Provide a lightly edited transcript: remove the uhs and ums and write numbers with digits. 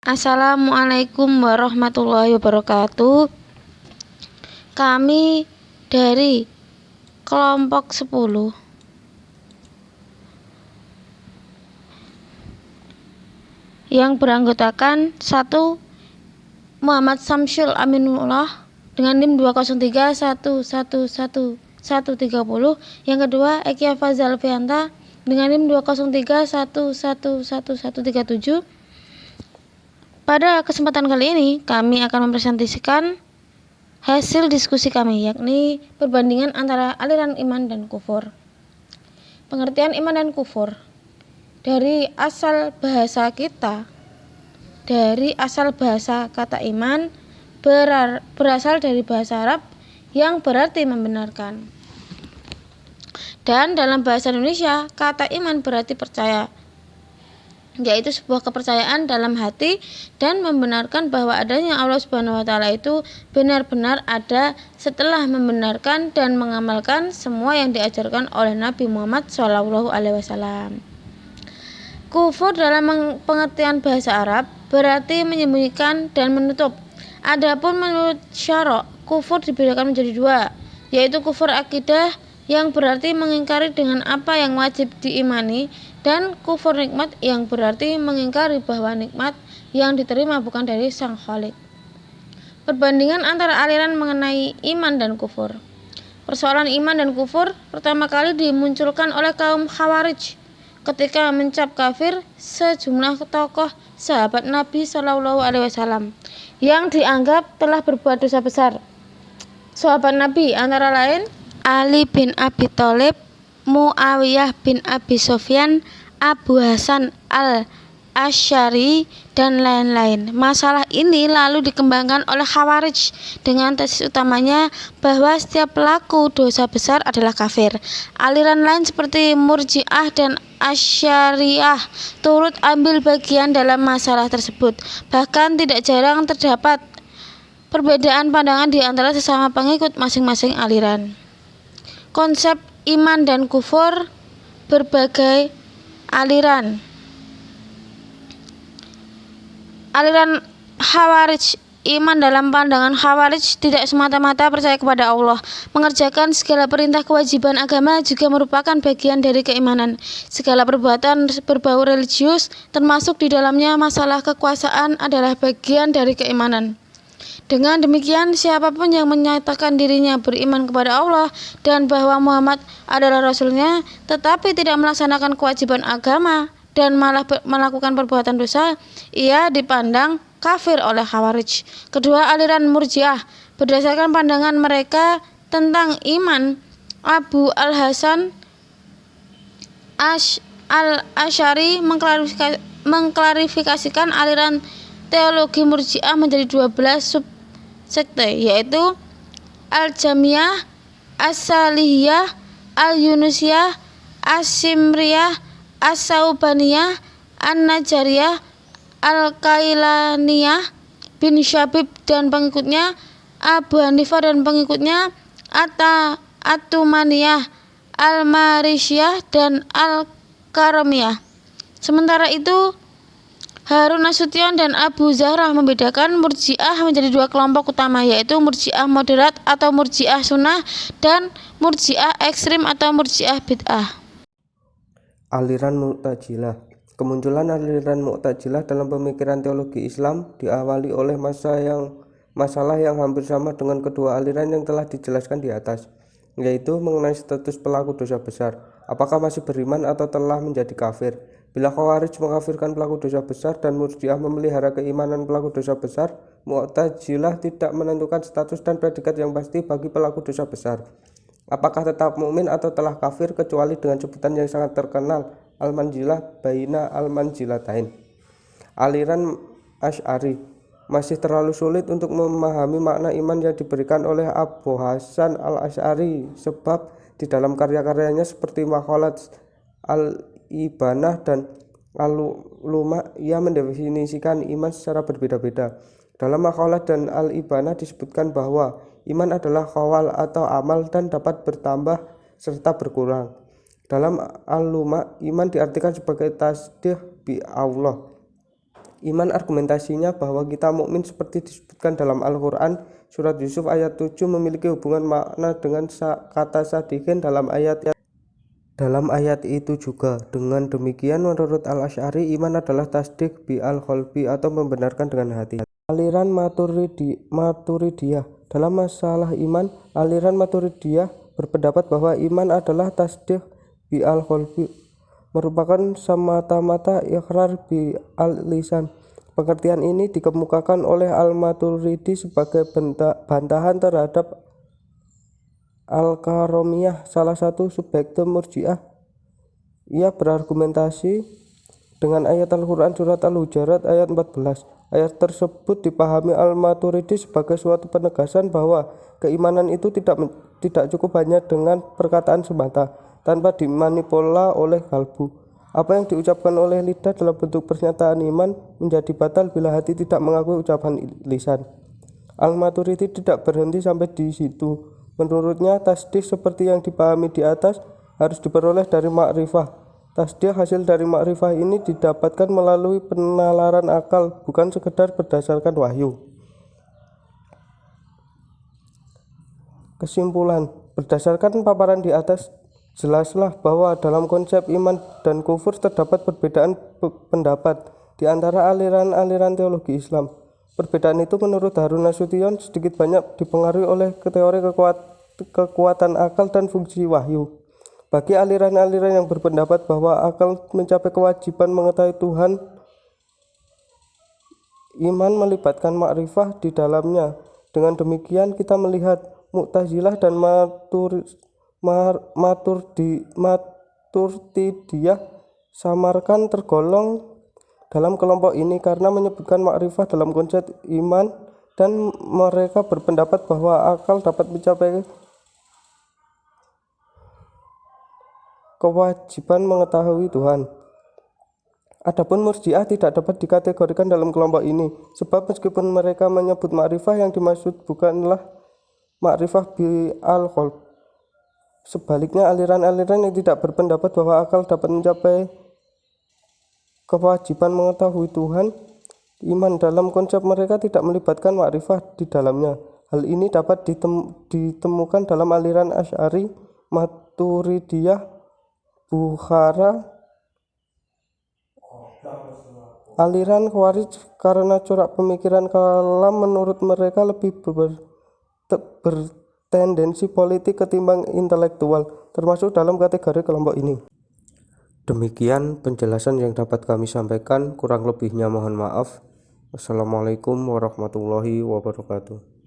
Assalamualaikum warahmatullahi wabarakatuh. Kami dari kelompok 10 yang beranggotakan 1. Muhammad Samsul Aminullah dengan NIM 203111130. Yang kedua, Eki Fazal Fianta dengan NIM 203111137. Pada kesempatan kali ini kami akan mempresentasikan hasil diskusi kami, yakni perbandingan antara aliran iman dan kufur. Pengertian iman dan kufur dari asal bahasa kita, dari asal bahasa kata iman berasal dari bahasa Arab yang berarti membenarkan. Dan dalam bahasa Indonesia, kata iman berarti percaya, yaitu sebuah kepercayaan dalam hati dan membenarkan bahwa adanya Allah Subhanahu wa taala itu benar-benar ada setelah membenarkan dan mengamalkan semua yang diajarkan oleh Nabi Muhammad SAW. Kufur dalam pengertian bahasa Arab berarti menyembunyikan dan menutup. Adapun menurut syara', kufur dibedakan menjadi 2, yaitu kufur akidah yang berarti mengingkari dengan apa yang wajib diimani, dan kufur nikmat yang berarti mengingkari bahwa nikmat yang diterima bukan dari Sang Khalik. Perbandingan antara aliran mengenai iman dan kufur. Persoalan iman dan kufur pertama kali dimunculkan oleh kaum Khawarij ketika mencap kafir sejumlah tokoh sahabat Nabi SAW yang dianggap telah berbuat dosa besar. Sahabat Nabi antara lain Ali bin Abi Thalib, Muawiyah bin Abi Sufyan, Abu Hasan al-Asy'ari, dan lain-lain. Masalah ini lalu dikembangkan oleh Khawarij dengan tesis utamanya bahwa setiap pelaku dosa besar adalah kafir. Aliran lain seperti Murji'ah dan Asy'ariyah turut ambil bagian dalam masalah tersebut. Bahkan tidak jarang terdapat perbedaan pandangan di antara sesama pengikut masing-masing aliran. Konsep iman dan kufur berbagai aliran. Aliran Khawarij. Iman dalam pandangan Khawarij tidak semata-mata percaya kepada Allah. Mengerjakan segala perintah kewajiban agama juga merupakan bagian dari keimanan. Segala perbuatan berbau religius, termasuk di dalamnya masalah kekuasaan, adalah bagian dari keimanan. Dengan demikian, siapapun yang menyatakan dirinya beriman kepada Allah dan bahwa Muhammad adalah Rasul-Nya, tetapi tidak melaksanakan kewajiban agama dan malah melakukan perbuatan dosa, ia dipandang kafir oleh Khawarij. Kedua, aliran Murji'ah. Berdasarkan pandangan mereka tentang iman, Abu al-Hasan al-Asy'ari mengklarifikasikan aliran teologi Murji'ah menjadi 12 subsekte, yaitu Al-Jamiyah, As-Salihiyah, Al-Yunusiyah, As-Simriyah, As-Saubaniyah, An-Najariyah, Al-Kailaniyah, bin Syabib dan pengikutnya, Abu Hanifah dan pengikutnya, At-Tumaniyah, Al-Marisiyah, dan Al-Karamiyah. Sementara itu, Harun Nasution dan Abu Zahrah membedakan Murji'ah menjadi 2 kelompok utama, yaitu Murji'ah moderat atau Murji'ah sunnah dan Murji'ah ekstrim atau Murji'ah bid'ah. Aliran Mu'tazilah. Kemunculan aliran Mu'tazilah dalam pemikiran teologi Islam diawali oleh masalah yang hampir sama dengan kedua aliran yang telah dijelaskan di atas, yaitu mengenai status pelaku dosa besar. Apakah masih beriman atau telah menjadi kafir? Bila Khawarij mengkafirkan pelaku dosa besar dan Murji'ah memelihara keimanan pelaku dosa besar, Mu'tazilah tidak menentukan status dan predikat yang pasti bagi pelaku dosa besar. Apakah tetap mukmin atau telah kafir, kecuali dengan sebutan yang sangat terkenal, al-manzilah baina al-manzilatain. Aliran Asy'ari. Masih terlalu sulit untuk memahami makna iman yang diberikan oleh Abu Hasan al-Asy'ari, sebab di dalam karya-karyanya seperti Maqalat al-Ibanah dan Al-Luma, ia mendefinisikan iman secara berbeda-beda. Dalam Maqalat dan Al-Ibanah disebutkan bahwa iman adalah khawal atau amal dan dapat bertambah serta berkurang. Dalam Al-Luma, iman diartikan sebagai tasdih bi Allah. Iman argumentasinya bahwa kita mukmin seperti disebutkan dalam Al-Quran surat Yusuf ayat 7 memiliki hubungan makna dengan kata sadiqin dalam ayat itu juga. Dengan demikian menurut Al-Asy'ari iman adalah tasdik bi al-qalbi atau membenarkan dengan hati. Aliran Maturidiyah. Dalam masalah iman, aliran Maturidiyah berpendapat bahwa iman adalah tasdik bi al-qalbi, merupakan semata-mata ikrar bi al-lisan. Pengertian ini dikemukakan oleh Al-Maturidi sebagai bantahan terhadap Al-Karomiyah, salah satu subsekte Murji'ah. Ia berargumentasi dengan ayat Al-Quran surat Al-Hujurat ayat 14. Ayat tersebut dipahami Al-Maturidi sebagai suatu penegasan bahwa keimanan itu tidak cukup hanya dengan perkataan semata, tanpa dimanipula oleh kalbu. Apa yang diucapkan oleh lidah dalam bentuk pernyataan iman menjadi batal bila hati tidak mengakui ucapan lisan. Al-Maturidi tidak berhenti sampai di situ. Menurutnya, tasdih seperti yang dipahami di atas harus diperoleh dari makrifah. Tasdih hasil dari makrifah ini didapatkan melalui penalaran akal, bukan sekedar berdasarkan wahyu. Kesimpulan, berdasarkan paparan di atas, jelaslah bahwa dalam konsep iman dan kufur terdapat perbedaan pendapat di antara aliran-aliran teologi Islam. Perbedaan itu menurut Harun Nasution sedikit banyak dipengaruhi oleh teori kekuatan akal dan fungsi wahyu. Bagi aliran-aliran yang berpendapat bahwa akal mencapai kewajiban mengetahui Tuhan, iman melibatkan makrifah di dalamnya. Dengan demikian kita melihat Mu'tazilah dan Maturidiyah samarkan tergolong dalam kelompok ini karena menyebutkan makrifah dalam konsep iman, dan mereka berpendapat bahwa akal dapat mencapai kewajiban mengetahui Tuhan. Adapun Murji'ah tidak dapat dikategorikan dalam kelompok ini, sebab meskipun mereka menyebut makrifah, yang dimaksud bukanlah makrifah bi al-qalb. Sebaliknya, aliran-aliran yang tidak berpendapat bahwa akal dapat mencapai kewajiban mengetahui Tuhan, iman dalam konsep mereka tidak melibatkan makrifah di dalamnya. Hal ini dapat ditemukan dalam aliran Asy'ari, Maturidiyah, Bukhara, aliran Khawarij karena corak pemikiran kalam menurut mereka lebih bertendensi politik ketimbang intelektual, termasuk dalam kategori kelompok ini. Demikian penjelasan yang dapat kami sampaikan, kurang lebihnya mohon maaf. Wassalamualaikum warahmatullahi wabarakatuh.